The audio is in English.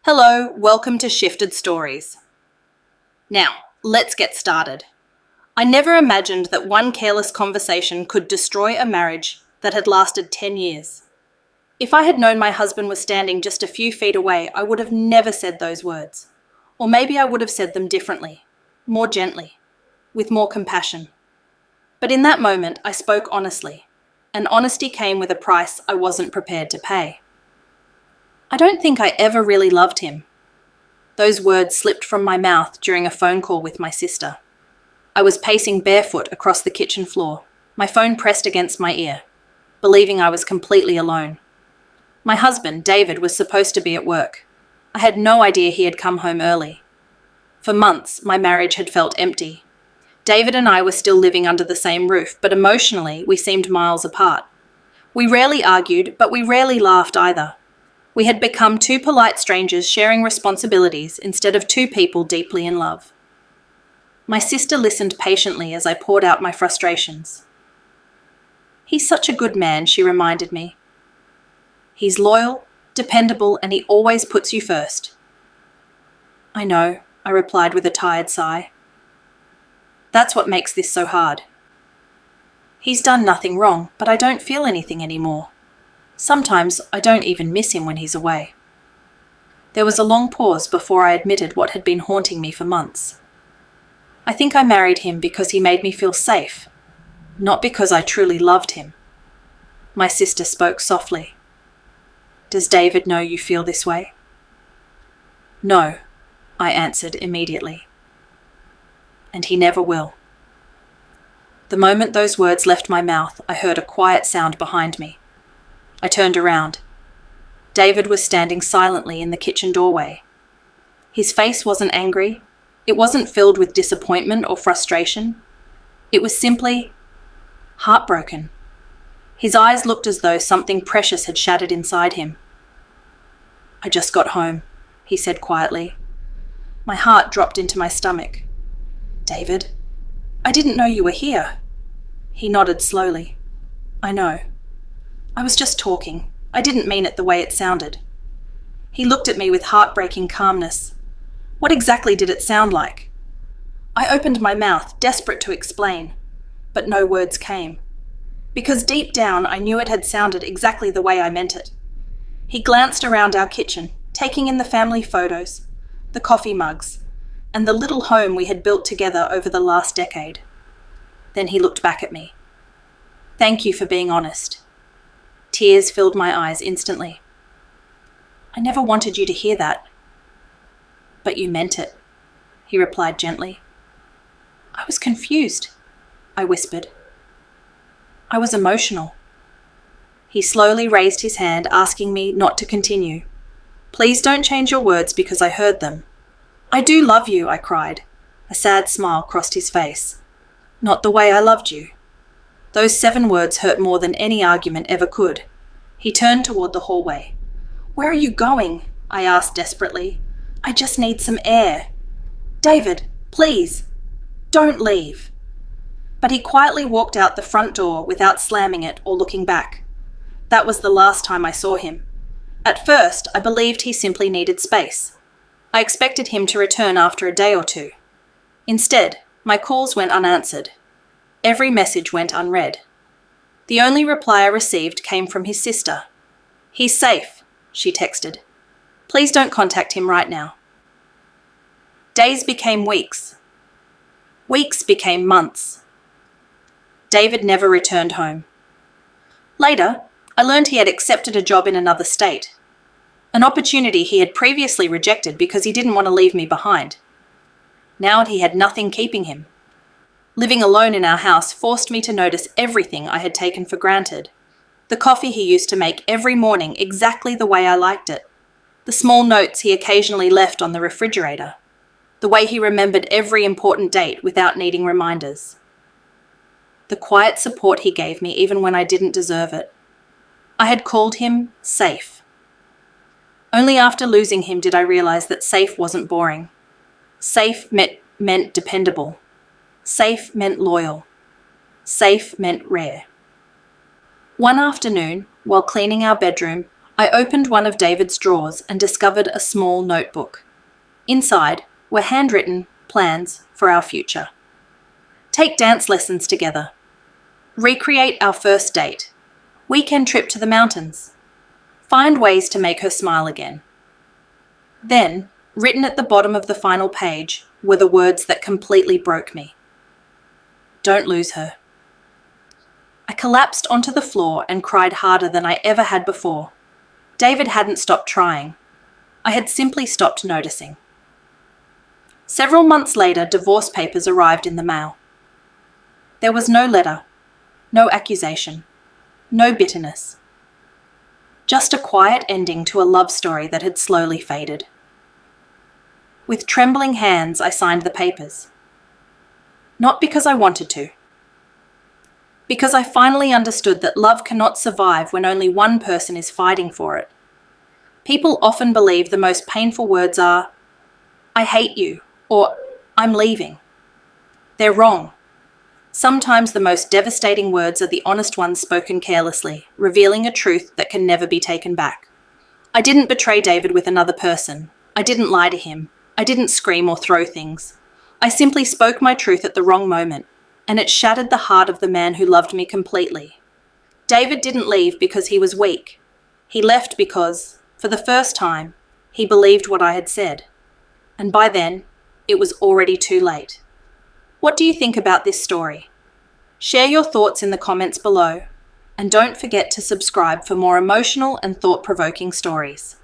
Hello, welcome to Shifted Stories. Now, let's get started. I never imagined that one careless conversation could destroy a marriage that had lasted 10 years. If I had known my husband was standing just a few feet away, I would have never said those words. Or maybe I would have said them differently, more gently, with more compassion. But in that moment, I spoke honestly, and honesty came with a price I wasn't prepared to pay. I don't think I ever really loved him. Those words slipped from my mouth during a phone call with my sister. I was pacing barefoot across the kitchen floor, my phone pressed against my ear, believing I was completely alone. My husband, David, was supposed to be at work. I had no idea he had come home early. For months, my marriage had felt empty. David and I were still living under the same roof, but emotionally, we seemed miles apart. We rarely argued, but we rarely laughed either. We had become two polite strangers sharing responsibilities instead of two people deeply in love. My sister listened patiently as I poured out my frustrations. "He's such a good man," she reminded me. "He's loyal, dependable, and he always puts you first." "I know," I replied with a tired sigh. "That's what makes this so hard. He's done nothing wrong, but I don't feel anything anymore. Sometimes I don't even miss him when he's away." There was a long pause before I admitted what had been haunting me for months. I think I married him because he made me feel safe, not because I truly loved him. My sister spoke softly. "Does David know you feel this way?" "No," I answered immediately. "And he never will." The moment those words left my mouth, I heard a quiet sound behind me. I turned around. David was standing silently in the kitchen doorway. His face wasn't angry. It wasn't filled with disappointment or frustration. It was simply heartbroken. His eyes looked as though something precious had shattered inside him. "I just got home," he said quietly. My heart dropped into my stomach. "David, I didn't know you were here." He nodded slowly. "I know. I was just talking. I didn't mean it the way it sounded." He looked at me with heartbreaking calmness. What exactly did it sound like? I opened my mouth, desperate to explain, but no words came. Because deep down, I knew it had sounded exactly the way I meant it. He glanced around our kitchen, taking in the family photos, the coffee mugs, and the little home we had built together over the last decade. Then he looked back at me. "Thank you for being honest." Tears filled my eyes instantly. "I never wanted you to hear that." "But you meant it," he replied gently. "I was confused," I whispered. "I was emotional." He slowly raised his hand, asking me not to continue. "Please don't change your words because I heard them." "I do love you," I cried. A sad smile crossed his face. "Not the way I loved you." Those 7 words hurt more than any argument ever could. He turned toward the hallway. "Where are you going?" I asked desperately. "I just need some air." "David, please, don't leave." But he quietly walked out the front door without slamming it or looking back. That was the last time I saw him. At first, I believed he simply needed space. I expected him to return after a day or two. Instead, my calls went unanswered. Every message went unread. The only reply I received came from his sister. "He's safe," she texted. "Please don't contact him right now." Days became weeks. Weeks became months. David never returned home. Later, I learned he had accepted a job in another state, an opportunity he had previously rejected because he didn't want to leave me behind. Now he had nothing keeping him. Living alone in our house forced me to notice everything I had taken for granted. The coffee he used to make every morning exactly the way I liked it. The small notes he occasionally left on the refrigerator. The way he remembered every important date without needing reminders. The quiet support he gave me even when I didn't deserve it. I had called him safe. Only after losing him did I realize that safe wasn't boring. Safe meant dependable. Safe meant loyal. Safe meant rare. One afternoon, while cleaning our bedroom, I opened one of David's drawers and discovered a small notebook. Inside were handwritten plans for our future. Take dance lessons together. Recreate our first date. Weekend trip to the mountains. Find ways to make her smile again. Then, written at the bottom of the final page, were the words that completely broke me. Don't lose her. I collapsed onto the floor and cried harder than I ever had before. David hadn't stopped trying. I had simply stopped noticing. Several months later, divorce papers arrived in the mail. There was no letter, no accusation, no bitterness. Just a quiet ending to a love story that had slowly faded. With trembling hands, I signed the papers. Not because I wanted to. Because I finally understood that love cannot survive when only one person is fighting for it. People often believe the most painful words are, "I hate you," or "I'm leaving." They're wrong. Sometimes the most devastating words are the honest ones spoken carelessly, revealing a truth that can never be taken back. I didn't betray David with another person. I didn't lie to him. I didn't scream or throw things. I simply spoke my truth at the wrong moment, and it shattered the heart of the man who loved me completely. David didn't leave because he was weak. He left because, for the first time, he believed what I had said. And by then, it was already too late. What do you think about this story? Share your thoughts in the comments below, and don't forget to subscribe for more emotional and thought-provoking stories.